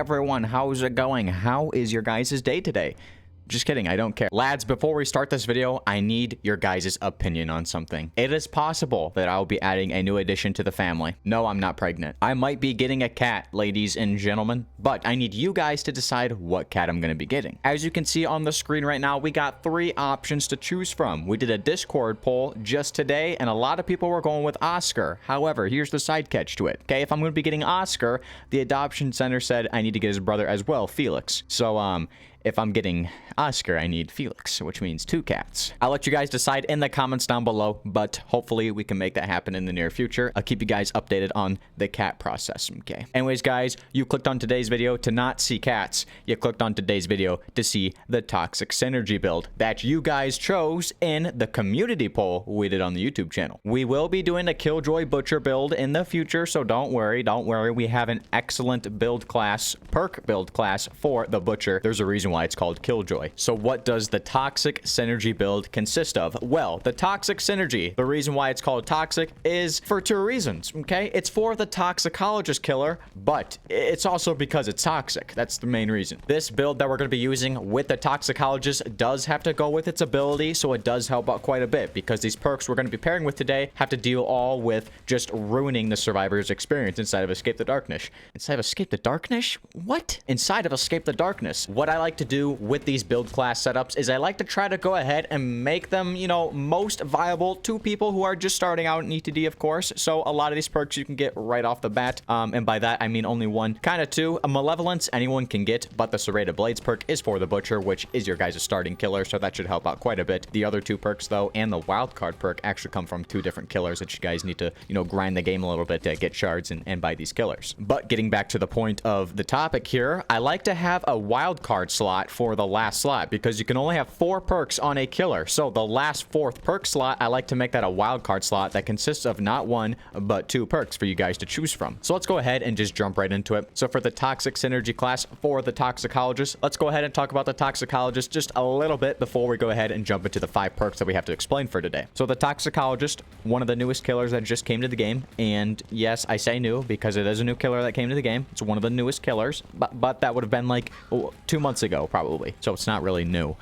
everyone, how's it going? How is your guys' day today? Just kidding, I don't care. Lads, before we start this video, I need your guys' opinion on something. It is possible that I'll be adding a new addition to the family. No, I'm not pregnant. I might be getting a cat, ladies and gentlemen, but I need you guys to decide what cat I'm going to be getting. As you can see on the screen right now, we got 3 options to choose from. We did a Discord poll just today, and a lot of people were going with Oscar. However, here's the side catch to it. Okay, if I'm going to be getting Oscar, the adoption center said I need to get his brother as well, Felix. So, if I'm getting Oscar, I need Felix, which means 2 cats. I'll let you guys decide in the comments down below, but hopefully we can make that happen in the near future. I'll keep you guys updated on the cat process, okay? Anyways, guys, you clicked on today's video to not see cats. You clicked on today's video to see the Toxic Synergy build that you guys chose in the community poll we did on the YouTube channel. We will be doing a Killjoy Butcher build in the future, so don't worry. We have an excellent build class, perk build class for the Butcher. There's a reason why it's called Killjoy. So what does the Toxic Synergy build consist of? Well, the Toxic Synergy, the reason why it's called Toxic is for 2 reasons, okay? It's for the Toxicologist killer, but it's also because it's toxic. That's the main reason. This build that we're going to be using with the Toxicologist does have to go with its ability, so it does help out quite a bit because these perks we're going to be pairing with today have to deal all with just ruining the survivor's experience inside of Escape the Darkness. Inside of Escape the Darkness? What? Inside of Escape the Darkness. What I like to do with these build class setups is I like to try to go ahead and make them, you know, most viable to people who are just starting out in ETD, of course. So a lot of these perks you can get right off the bat. And by that, I mean only 1, kind of 2. A Malevolence anyone can get, but the Serrated Blades perk is for the Butcher, which is your guys' starting killer. So that should help out quite a bit. The other 2 perks, though, and the Wildcard perk actually come from 2 different killers that you guys need to, you know, grind the game a little bit to get shards and buy these killers. But getting back to the point of the topic here, I like to have a Wildcard slot for the last slot because you can only have 4 perks on a killer. So the last 4th perk slot, I like to make that a wildcard slot that consists of not 1 but 2 perks for you guys to choose from. So let's go ahead and just jump right into it. So for the Toxic Synergy class for the Toxicologist, let's go ahead and talk about the Toxicologist just a little bit before we go ahead and jump into the 5 perks that we have to explain for today. So the Toxicologist, one of the newest killers that just came to the game, and yes, I say new because it is a new killer that came to the game. It's one of the newest killers, but that would have been like 2 months ago probably. So it's not really new.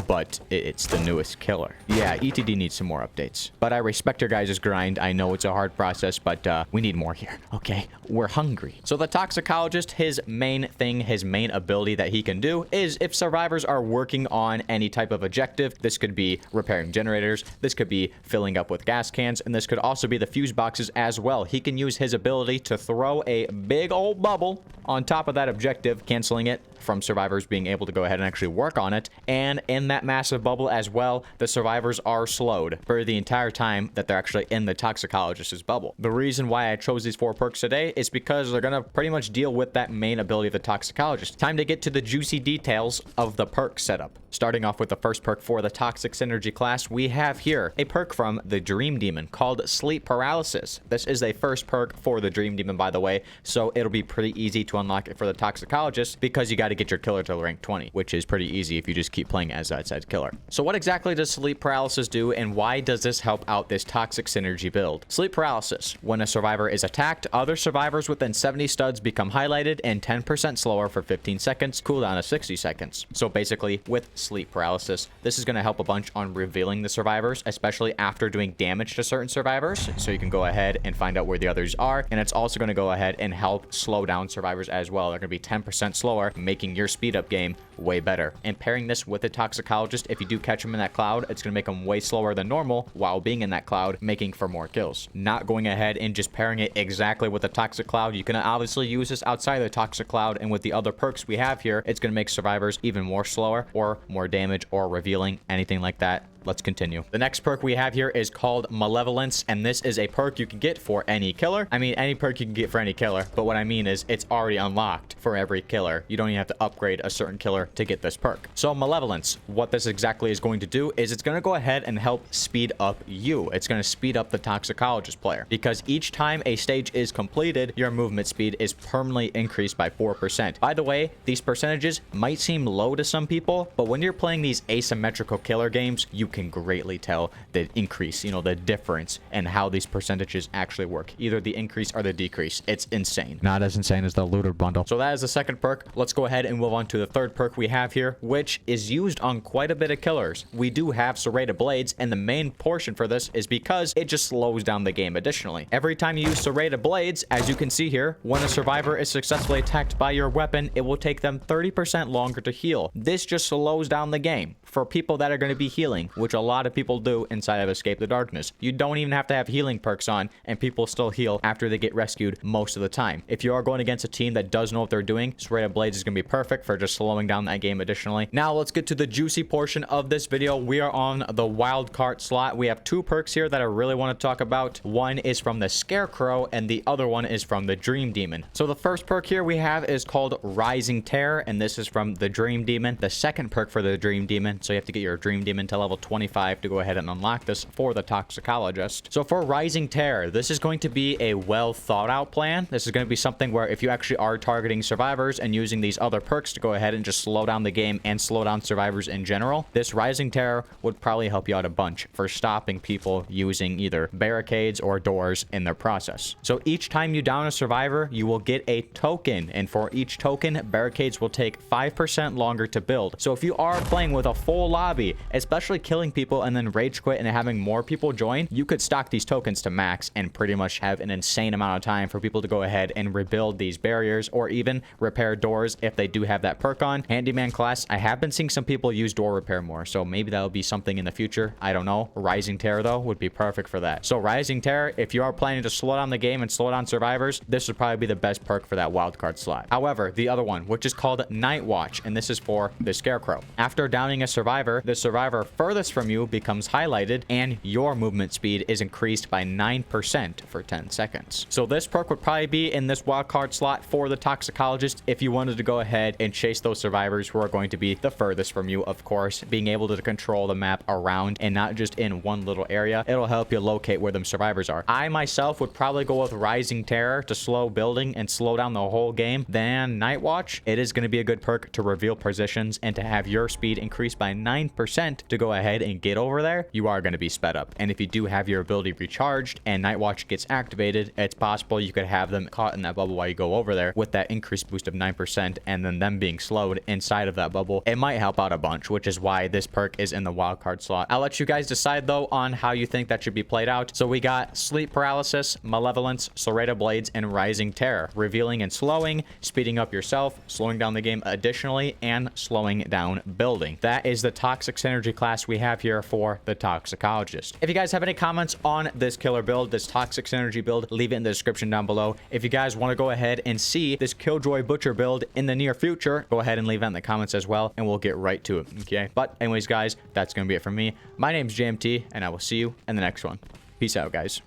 But it's the newest killer. Yeah, ETD needs some more updates. But I respect your guys' grind. I know it's a hard process, but we need more here. Okay, we're hungry. So the Toxicologist, his main thing, his main ability that he can do is if survivors are working on any type of objective, this could be repairing generators, this could be filling up with gas cans, and this could also be the fuse boxes as well. He can use his ability to throw a big old bubble on top of that objective, canceling it from survivors being able to go ahead and actually work on it. And in that massive bubble as well, the survivors are slowed for the entire time that they're actually in the Toxicologist's bubble. The reason why I chose these 4 perks today is because they're going to pretty much deal with that main ability of the Toxicologist. Time to get to the juicy details of the perk setup. Starting off with the first perk for the Toxic Synergy class, we have here a perk from the Dream Demon called Sleep Paralysis. This is a first perk for the Dream Demon, by the way, so it'll be pretty easy to unlock it for the Toxicologist because you got to get your killer to rank 20, which is pretty easy if you just keep playing as that said killer. So what exactly does Sleep Paralysis do, and why does this help out this Toxic Synergy build? Sleep Paralysis. When a survivor is attacked, other survivors within 70 studs become highlighted and 10% slower for 15 seconds, cooldown of 60 seconds. So basically, with Sleep Paralysis, this is going to help a bunch on revealing the survivors, especially after doing damage to certain survivors. So you can go ahead and find out where the others are, and it's also going to go ahead and help slow down survivors as well. They're going to be 10% slower, making your speed up game way better. And pairing this with a Toxicologist, if you do catch him in that cloud, it's going to make him way slower than normal while being in that cloud, making for more kills. Not going ahead and just pairing it exactly with the Toxic Cloud. You can obviously use this outside of the Toxic Cloud, and with the other perks we have here, it's going to make survivors even more slower or more damage or revealing, anything like that. Let's continue. The next perk we have here is called Malevolence, and this is a perk you can get for any killer. I mean, any perk you can get for any killer, but what I mean is it's already unlocked for every killer. You don't even have to upgrade a certain killer to get this perk. So Malevolence, what this exactly is going to do is it's going to go ahead and help speed up you. It's going to speed up the Toxicologist player because each time a stage is completed, your movement speed is permanently increased by 4%. By the way, these percentages might seem low to some people, but when you're playing these asymmetrical killer games, you can greatly tell the increase, the difference and how these percentages actually work. Either the increase or the decrease. It's insane. Not as insane as the looter bundle. So that is the second perk. Let's go ahead and move on to the third perk we have here, which is used on quite a bit of killers. We do have serrated blades, and the main portion for this is because it just slows down the game additionally. Every time you use serrated blades, as you can see here, when a survivor is successfully attacked by your weapon, it will take them 30% longer to heal. This just slows down the game for people that are going to be healing, which a lot of people do inside of Escape the Darkness. You don't even have to have healing perks on, and people still heal after they get rescued most of the time. If you are going against a team that does know what they're doing, serrated blades is going to be perfect for just slowing down that game additionally. Now let's get to the juicy portion of this video. We are on the wild card slot. We have two perks here that I really want to talk about. One is from the Scarecrow, and the other one is from the Dream Demon. So the first perk here we have is called Rising Terror, and this is from the Dream Demon. The second perk for the Dream Demon, so you have to get your Dream Demon to level 25 to go ahead and unlock this for the Toxicologist. So for Rising Terror, this is going to be a well thought out plan. This is going to be something where if you actually are targeting survivors and using these other perks to go ahead and just slow down the game and slow down survivors in general, this Rising Terror would probably help you out a bunch for stopping people using either barricades or doors in their process. So each time you down a survivor, you will get a token, and for each token, barricades will take 5% longer to build. So if you are playing with a full lobby, especially killing people and then rage quit and having more people join, you could stock these tokens to max and pretty much have an insane amount of time for people to go ahead and rebuild these barriers or even repair doors if they do have that perk on. Handyman class, I have been seeing some people use door repair more, so maybe that'll be something in the future. I don't know. Rising Terror though would be perfect for that. So Rising Terror, if you are planning to slow down the game and slow down survivors, this would probably be the best perk for that wildcard slot. However, the other one, which is called Night Watch, and this is for the Scarecrow. After downing a survivor, the survivor furthest from you becomes highlighted and your movement speed is increased by 9% for 10 seconds. So this perk would probably be in this wildcard slot for the Toxicologist if you wanted to go ahead and chase those survivors who are going to be the furthest from you, of course. Being able to control the map around and not just in one little area, it'll help you locate where them survivors are. I myself would probably go with Rising Terror to slow building and slow down the whole game. Then Night Watch, it is going to be a good perk to reveal positions and to have your speed increased by 9% to go ahead and get over there. You are going to be sped up. And if you do have your ability recharged and Night Watch gets activated, it's possible you could have them caught in that bubble while you go over there with that increased boost of 9% and then them being slowed inside of that bubble. It might help out a bunch, which is why this perk is in the wildcard slot. I'll let you guys decide though on how you think that should be played out. So we got Sleep Paralysis, Malevolence, Serrated Blades, and Rising Terror. Revealing and slowing, speeding up yourself, slowing down the game additionally, and slowing down building. That is the Toxic Synergy class we have here for the Toxicologist. If you guys have any comments on this killer build, this Toxic Synergy build, leave it in the description down below. If you guys want to go ahead and see this Killjoy Butcher build in the near future, go ahead and leave it in the comments as well, and we'll get right to it, okay? But anyways, guys, that's going to be it from me. My name's JMT, and I will see you in the next one. Peace out, guys.